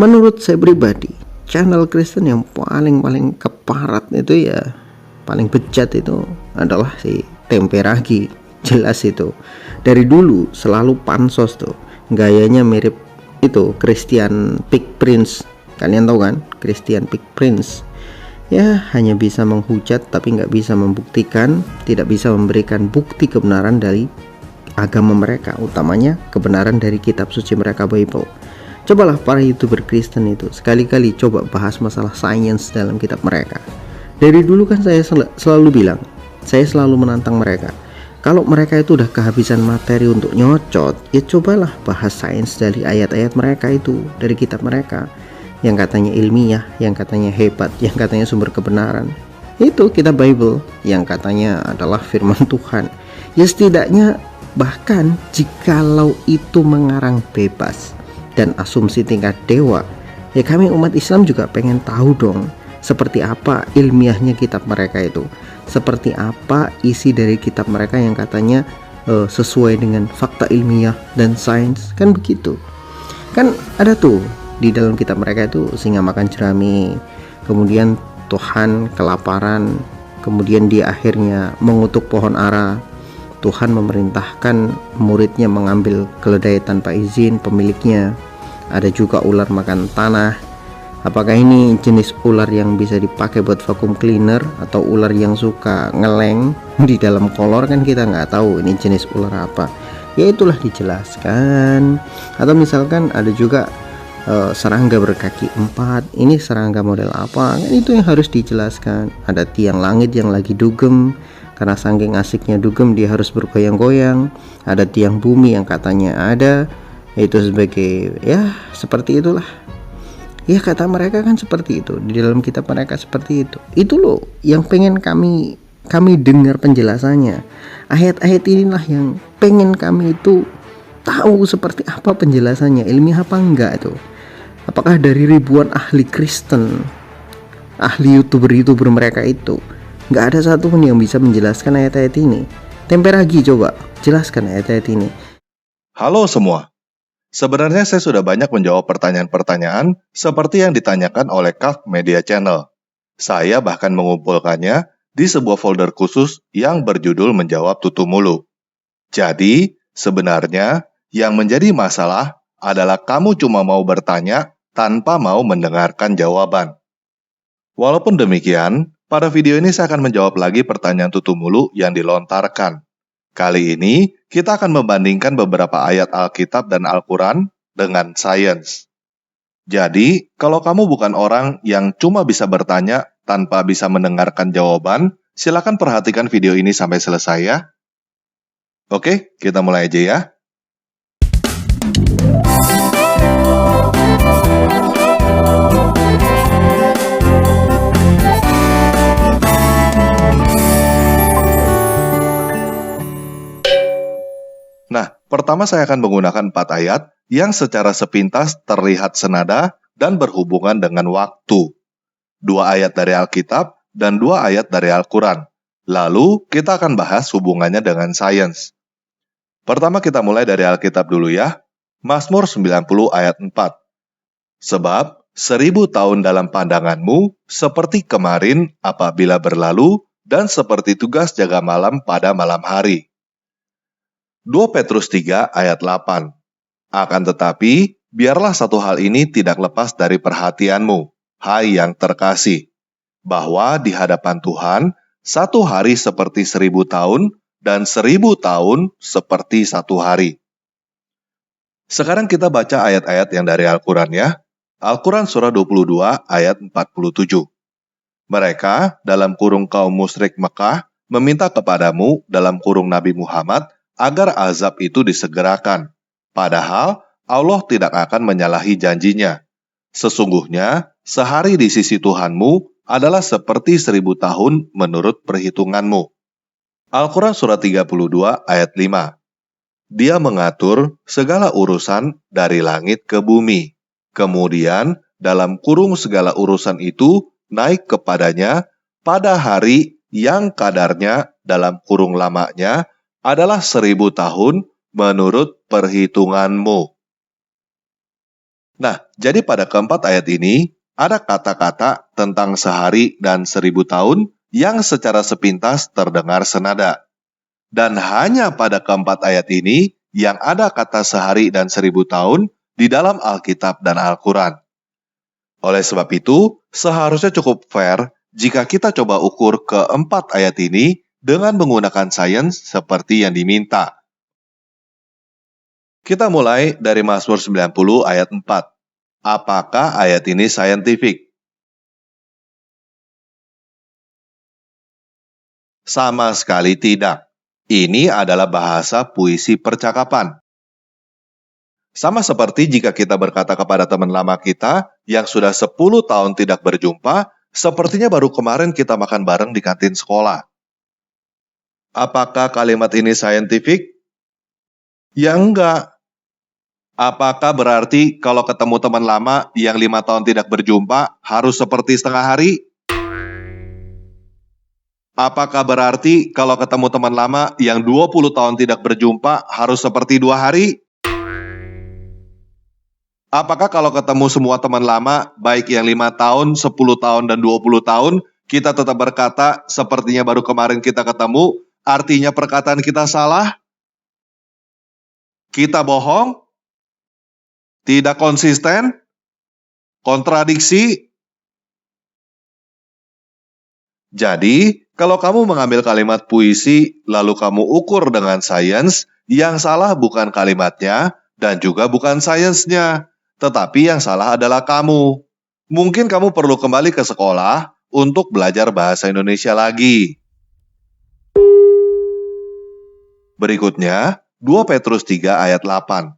Menurut saya pribadi, channel Kristen yang paling keparat itu ya, paling bejat itu adalah si Tempe Ragi. Jelas itu. Dari dulu selalu pansos tuh. Gayanya mirip itu Christian Big Prince. Kalian tahu kan? Christian Big Prince. Ya, hanya bisa menghujat tapi nggak bisa membuktikan, tidak bisa memberikan bukti kebenaran dari agama mereka, utamanya kebenaran dari kitab suci mereka, Bible. Cobalah para YouTuber Kristen itu sekali-kali coba bahas masalah sains dalam kitab mereka. Dari dulu kan saya selalu bilang, saya selalu menantang mereka. Kalau mereka itu udah kehabisan materi untuk nyocot, ya cobalah bahas sains dari ayat-ayat mereka itu, dari kitab mereka yang katanya ilmiah, yang katanya hebat, yang katanya sumber kebenaran. Itu kitab Bible yang katanya adalah firman Tuhan. Ya setidaknya, bahkan jikalau itu mengarang bebas dan asumsi tingkat dewa, ya kami umat Islam juga pengen tahu dong, seperti apa ilmiahnya kitab mereka itu, seperti apa isi dari kitab mereka yang katanya sesuai dengan fakta ilmiah dan sains, kan begitu. Kan ada tuh di dalam kitab mereka itu singa makan jerami, kemudian Tuhan kelaparan, kemudian dia akhirnya mengutuk pohon ara, Tuhan memerintahkan muridnya mengambil keledai tanpa izin pemiliknya. Ada juga ular makan tanah. Apakah ini jenis ular yang bisa dipakai buat vacuum cleaner atau ular yang suka ngeleng di dalam kolor? Kan kita nggak tahu ini jenis ular apa. Ya itulah dijelaskan. Atau misalkan ada juga serangga berkaki 4. Ini serangga model apa? Kan itu yang harus dijelaskan. Ada tiang langit yang lagi dugem, karena saking asiknya dugem dia harus bergoyang-goyang. Ada tiang bumi yang katanya ada, itu sebagai ya seperti itulah. Ya kata mereka kan seperti itu, di dalam kitab mereka seperti itu. Itu loh yang pengen kami dengar penjelasannya. Ayat-ayat inilah yang pengen kami itu tahu seperti apa penjelasannya, ilmiah apa enggak itu. Apakah dari ribuan ahli Kristen, ahli YouTuber mereka itu nggak ada satupun yang bisa menjelaskan ayat-ayat ini? Tempe Ragi, coba jelaskan ayat-ayat ini. Halo semua. Sebenarnya saya sudah banyak menjawab pertanyaan-pertanyaan seperti yang ditanyakan oleh Calf Media Channel. Saya bahkan mengumpulkannya di sebuah folder khusus yang berjudul Menjawab Tutu Mulu. Jadi, sebenarnya yang menjadi masalah adalah kamu cuma mau bertanya tanpa mau mendengarkan jawaban. Walaupun demikian, pada video ini saya akan menjawab lagi pertanyaan Tutu Mulu yang dilontarkan. Kali ini, kita akan membandingkan beberapa ayat Alkitab dan Al-Quran dengan sains. Jadi, kalau kamu bukan orang yang cuma bisa bertanya tanpa bisa mendengarkan jawaban, silakan perhatikan video ini sampai selesai ya. Oke, kita mulai aja ya. Nah, pertama saya akan menggunakan 4 ayat yang secara sepintas terlihat senada dan berhubungan dengan waktu. 2 ayat dari Alkitab dan 2 ayat dari Al-Quran. Lalu, kita akan bahas hubungannya dengan sains. Pertama kita mulai dari Alkitab dulu ya. Mazmur 90 ayat 4. Sebab 1000 tahun dalam pandanganmu seperti kemarin apabila berlalu dan seperti tugas jaga malam pada malam hari. 2 Petrus 3 ayat 8. Akan tetapi, biarlah satu hal ini tidak lepas dari perhatianmu, hai yang terkasih, bahwa di hadapan Tuhan, satu hari seperti 1000 tahun, dan 1000 tahun seperti satu hari. Sekarang kita baca ayat-ayat yang dari Al-Quran ya. Al-Quran surah 22 ayat 47. Mereka, dalam kurung kaum musyrik Mekah, meminta kepadamu, dalam kurung Nabi Muhammad, agar azab itu disegerakan. Padahal Allah tidak akan menyalahi janjinya. Sesungguhnya, sehari di sisi Tuhanmu adalah seperti 1000 tahun menurut perhitunganmu. Al-Quran surah 32 ayat 5. Dia mengatur segala urusan dari langit ke bumi. Kemudian, dalam kurung segala urusan itu naik kepadanya pada hari yang kadarnya dalam kurung lamanya adalah 1000 tahun menurut perhitunganmu. Nah, jadi pada keempat ayat ini, ada kata-kata tentang sehari dan 1000 tahun yang secara sepintas terdengar senada. Dan hanya pada keempat ayat ini yang ada kata sehari dan 1000 tahun di dalam Alkitab dan Al-Quran. Oleh sebab itu, seharusnya cukup fair jika kita coba ukur keempat ayat ini dengan menggunakan sains seperti yang diminta. Kita mulai dari Mazmur 90 ayat 4. Apakah ayat ini saintifik? Sama sekali tidak. Ini adalah bahasa puisi percakapan. Sama seperti jika kita berkata kepada teman lama kita yang sudah 10 tahun tidak berjumpa, sepertinya baru kemarin kita makan bareng di kantin sekolah. Apakah kalimat ini saintifik? Ya enggak. Apakah berarti kalau ketemu teman lama yang 5 tahun tidak berjumpa harus seperti setengah hari? Apakah berarti kalau ketemu teman lama yang 20 tahun tidak berjumpa harus seperti 2 hari? Apakah kalau ketemu semua teman lama, baik yang 5 tahun, 10 tahun, dan 20 tahun, kita tetap berkata sepertinya baru kemarin kita ketemu, artinya perkataan kita salah? Kita bohong? Tidak konsisten? Kontradiksi? Jadi, kalau kamu mengambil kalimat puisi, lalu kamu ukur dengan sains, yang salah bukan kalimatnya, dan juga bukan sainsnya, tetapi yang salah adalah kamu. Mungkin kamu perlu kembali ke sekolah untuk belajar bahasa Indonesia lagi. Berikutnya, 2 Petrus 3 ayat 8.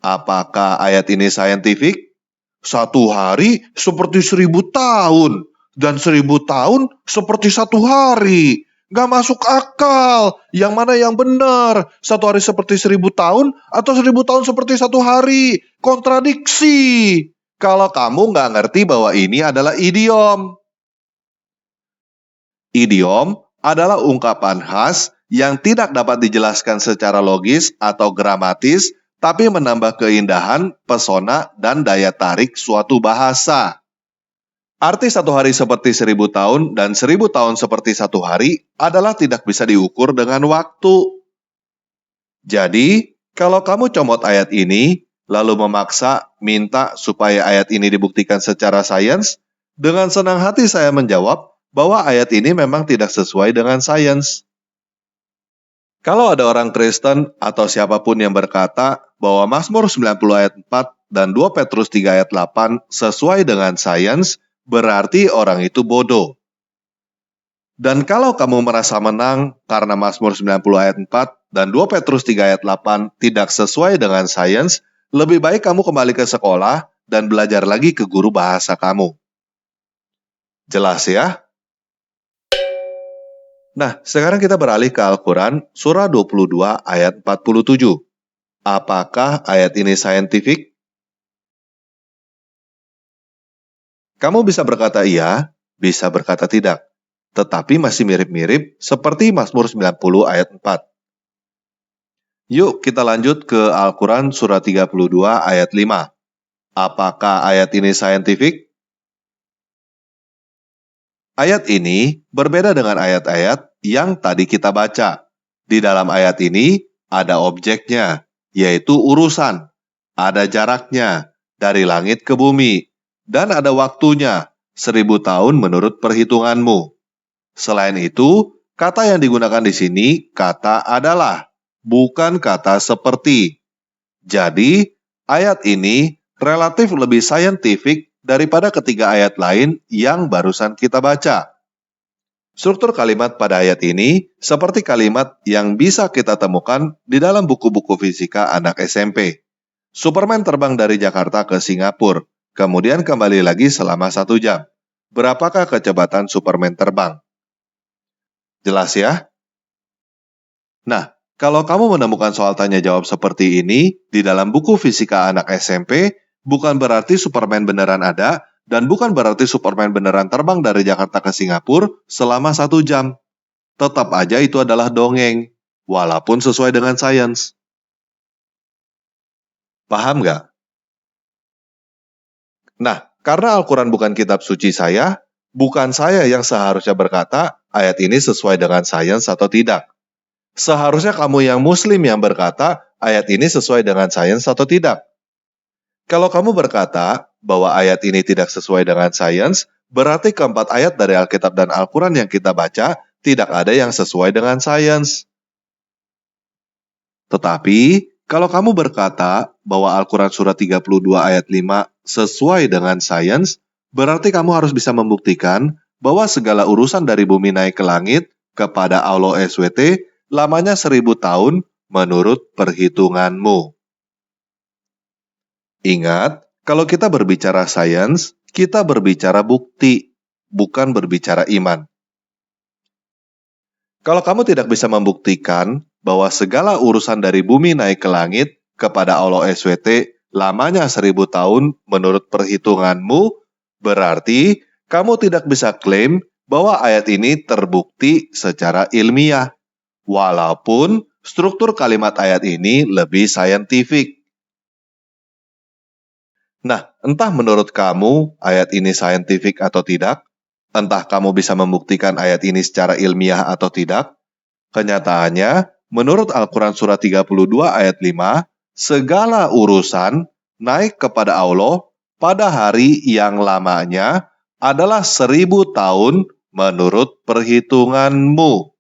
Apakah ayat ini saintifik? 1 hari seperti 1000 tahun, dan 1000 tahun seperti 1 hari. Gak masuk akal. Yang mana yang benar? 1 hari seperti 1000 tahun, atau 1000 tahun seperti 1 hari? Kontradiksi. Kalau kamu gak ngerti bahwa ini adalah idiom. Idiom adalah ungkapan khas yang tidak dapat dijelaskan secara logis atau gramatis, tapi menambah keindahan, pesona, dan daya tarik suatu bahasa. Arti 1 hari seperti 1000 tahun dan 1000 tahun seperti 1 hari adalah tidak bisa diukur dengan waktu. Jadi, kalau kamu comot ayat ini, lalu memaksa minta supaya ayat ini dibuktikan secara sains, dengan senang hati saya menjawab bahwa ayat ini memang tidak sesuai dengan sains. Kalau ada orang Kristen atau siapapun yang berkata bahwa Mazmur 90 ayat 4 dan 2 Petrus 3 ayat 8 sesuai dengan sains, berarti orang itu bodoh. Dan kalau kamu merasa menang karena Mazmur 90 ayat 4 dan 2 Petrus 3 ayat 8 tidak sesuai dengan sains, lebih baik kamu kembali ke sekolah dan belajar lagi ke guru bahasa kamu. Jelas ya? Nah, sekarang kita beralih ke Al-Quran, surah 22 ayat 47. Apakah ayat ini saintifik? Kamu bisa berkata iya, bisa berkata tidak. Tetapi masih mirip-mirip seperti Mazmur 90 ayat 4. Yuk kita lanjut ke Al-Quran surah 32 ayat 5. Apakah ayat ini saintifik? Ayat ini berbeda dengan ayat-ayat yang tadi kita baca. Di dalam ayat ini ada objeknya, yaitu urusan. Ada jaraknya, dari langit ke bumi. Dan ada waktunya, 1000 tahun menurut perhitunganmu. Selain itu, kata yang digunakan di sini kata adalah, bukan kata seperti. Jadi, ayat ini relatif lebih saintifik daripada ketiga ayat lain yang barusan kita baca. Struktur kalimat pada ayat ini seperti kalimat yang bisa kita temukan di dalam buku-buku fisika anak SMP. Superman terbang dari Jakarta ke Singapura, kemudian kembali lagi selama 1 jam. Berapakah kecepatan Superman terbang? Jelas ya? Nah, kalau kamu menemukan soal tanya jawab seperti ini di dalam buku fisika anak SMP, bukan berarti Superman beneran ada, dan bukan berarti Superman beneran terbang dari Jakarta ke Singapura selama 1 jam. Tetap aja itu adalah dongeng, walaupun sesuai dengan sains. Paham nggak? Nah, karena Al-Quran bukan kitab suci saya, bukan saya yang seharusnya berkata ayat ini sesuai dengan sains atau tidak. Seharusnya kamu yang muslim yang berkata ayat ini sesuai dengan sains atau tidak. Kalau kamu berkata bahwa ayat ini tidak sesuai dengan sains, berarti keempat ayat dari Alkitab dan Al-Quran yang kita baca tidak ada yang sesuai dengan sains. Tetapi, kalau kamu berkata bahwa Al-Quran surat 32 ayat 5 sesuai dengan sains, berarti kamu harus bisa membuktikan bahwa segala urusan dari bumi naik ke langit kepada Allah SWT lamanya 1000 tahun menurut perhitunganmu. Ingat, kalau kita berbicara sains, kita berbicara bukti, bukan berbicara iman. Kalau kamu tidak bisa membuktikan bahwa segala urusan dari bumi naik ke langit kepada Allah SWT lamanya 1000 tahun menurut perhitunganmu, berarti kamu tidak bisa klaim bahwa ayat ini terbukti secara ilmiah, walaupun struktur kalimat ayat ini lebih saintifik. Nah, entah menurut kamu ayat ini saintifik atau tidak, entah kamu bisa membuktikan ayat ini secara ilmiah atau tidak, kenyataannya, menurut Al-Quran surat 32 ayat 5, segala urusan naik kepada Allah pada hari yang lamanya adalah 1000 tahun menurut perhitunganmu.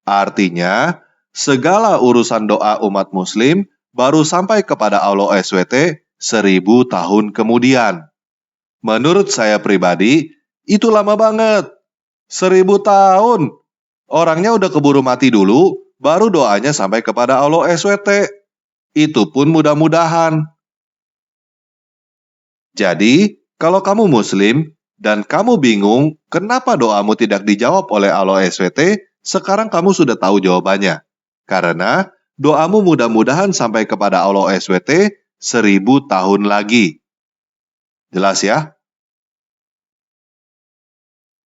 Artinya, segala urusan doa umat muslim baru sampai kepada Allah SWT 1000 tahun kemudian. Menurut saya pribadi, itu lama banget. 1000 tahun. Orangnya udah keburu mati dulu, baru doanya sampai kepada Allah SWT. Itu pun mudah-mudahan. Jadi, kalau kamu muslim, dan kamu bingung kenapa doamu tidak dijawab oleh Allah SWT, sekarang kamu sudah tahu jawabannya. Karena doamu mudah-mudahan sampai kepada Allah SWT 1000 tahun lagi. Jelas ya?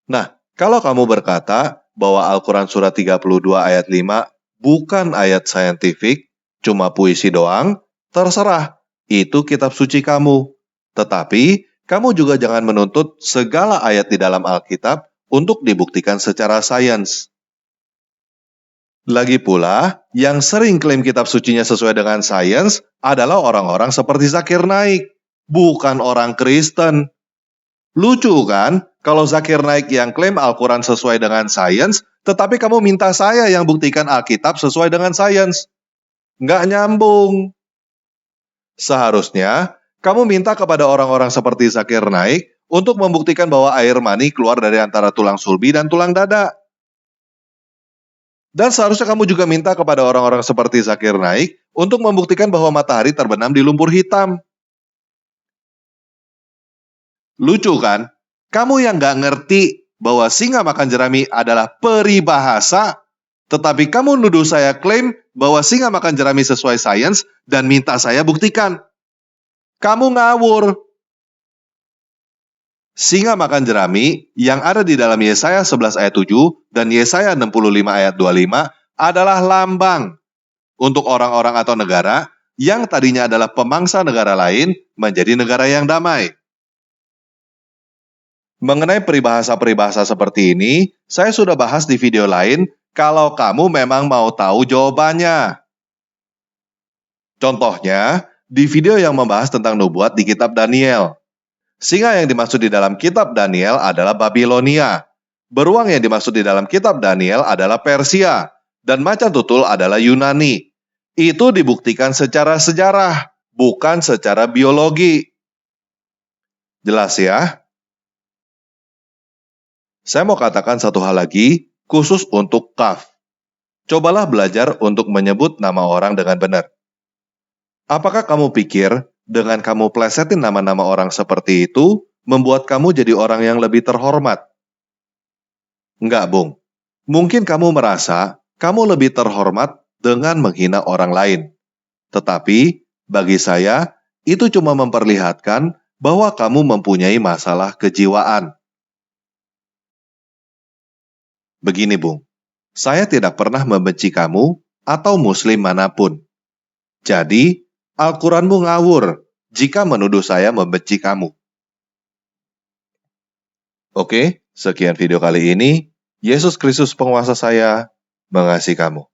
Nah, kalau kamu berkata bahwa Al-Quran surat 32 ayat 5 bukan ayat saintifik, cuma puisi doang, terserah, itu kitab suci kamu. Tetapi, kamu juga jangan menuntut segala ayat di dalam Alkitab untuk dibuktikan secara sains. Lagi pula, yang sering klaim kitab sucinya sesuai dengan sains adalah orang-orang seperti Zakir Naik, bukan orang Kristen. Lucu kan, kalau Zakir Naik yang klaim Al-Quran sesuai dengan sains, tetapi kamu minta saya yang buktikan Alkitab sesuai dengan sains. Nggak nyambung. Seharusnya, kamu minta kepada orang-orang seperti Zakir Naik untuk membuktikan bahwa air mani keluar dari antara tulang sulbi dan tulang dada. Dan seharusnya kamu juga minta kepada orang-orang seperti Zakir Naik untuk membuktikan bahwa matahari terbenam di lumpur hitam. Lucu kan? Kamu yang nggak ngerti bahwa singa makan jerami adalah peribahasa, tetapi kamu nuduh saya klaim bahwa singa makan jerami sesuai sains dan minta saya buktikan. Kamu ngawur. Singa makan jerami yang ada di dalam Yesaya 11 ayat 7 dan Yesaya 65 ayat 25 adalah lambang untuk orang-orang atau negara yang tadinya adalah pemangsa negara lain menjadi negara yang damai. Mengenai peribahasa-peribahasa seperti ini, saya sudah bahas di video lain kalau kamu memang mau tahu jawabannya. Contohnya, di video yang membahas tentang nubuat di kitab Daniel. Singa yang dimaksud di dalam kitab Daniel adalah Babilonia. Beruang yang dimaksud di dalam kitab Daniel adalah Persia. Dan macan tutul adalah Yunani. Itu dibuktikan secara sejarah, bukan secara biologi. Jelas ya? Saya mau katakan satu hal lagi, khusus untuk Kaf. Cobalah belajar untuk menyebut nama orang dengan benar. Apakah kamu pikir dengan kamu plesetin nama-nama orang seperti itu, membuat kamu jadi orang yang lebih terhormat? Enggak, Bung. Mungkin kamu merasa kamu lebih terhormat dengan menghina orang lain. Tetapi, bagi saya, itu cuma memperlihatkan bahwa kamu mempunyai masalah kejiwaan. Begini, Bung. Saya tidak pernah membenci kamu atau muslim manapun. Jadi, Al-Quranmu ngawur jika menuduh saya membenci kamu. Oke, sekian video kali ini. Yesus Kristus penguasa saya mengasihi kamu.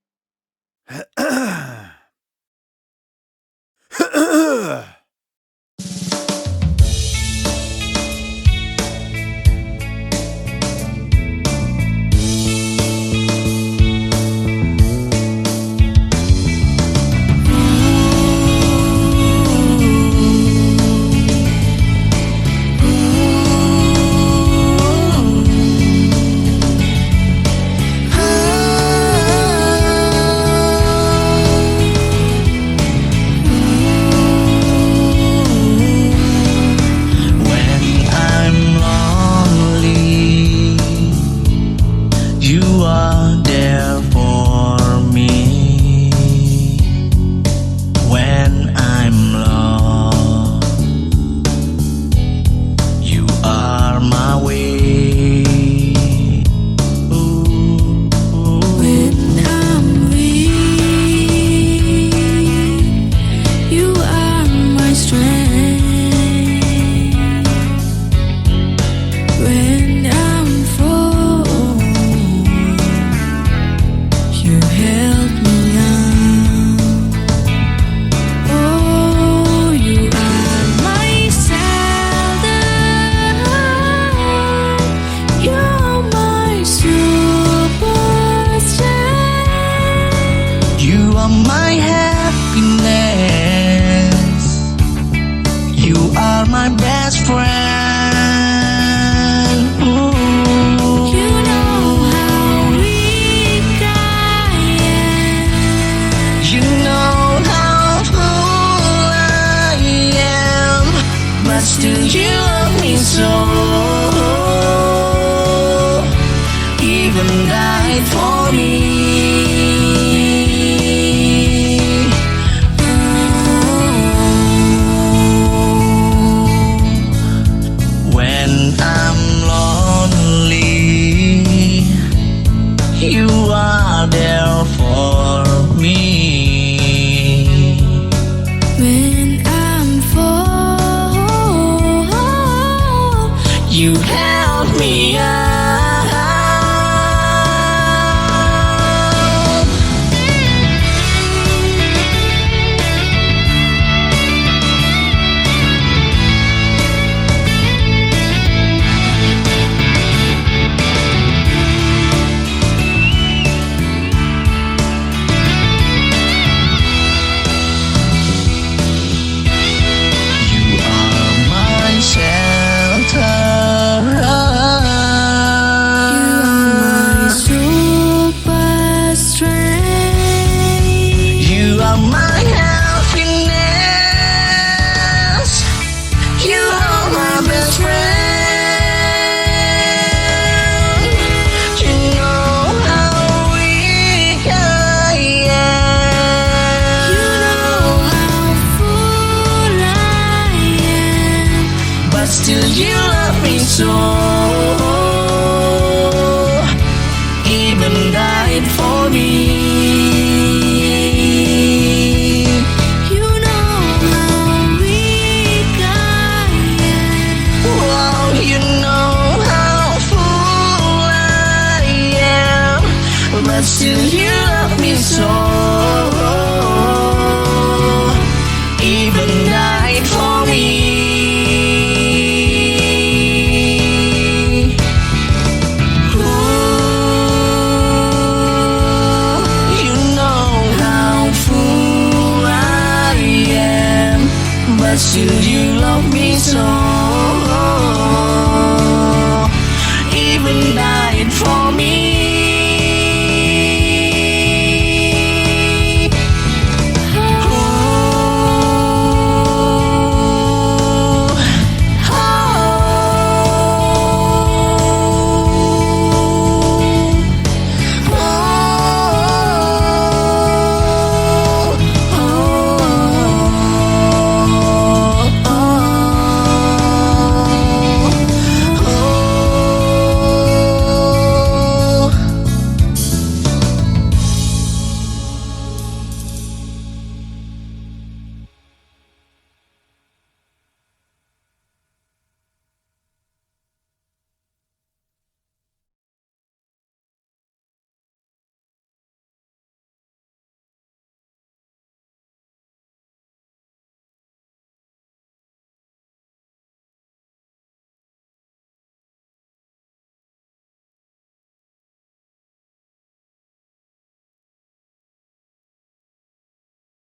My happiness, you are my best friend. Ooh. You know how weak I am. You know how fool I am, but still you love me so. Even died for me. You are there for me. When I'm full, you help me out. Still you love me so, even died for me. You know how weak I am. Oh, you know how fool I am, but still you love me so.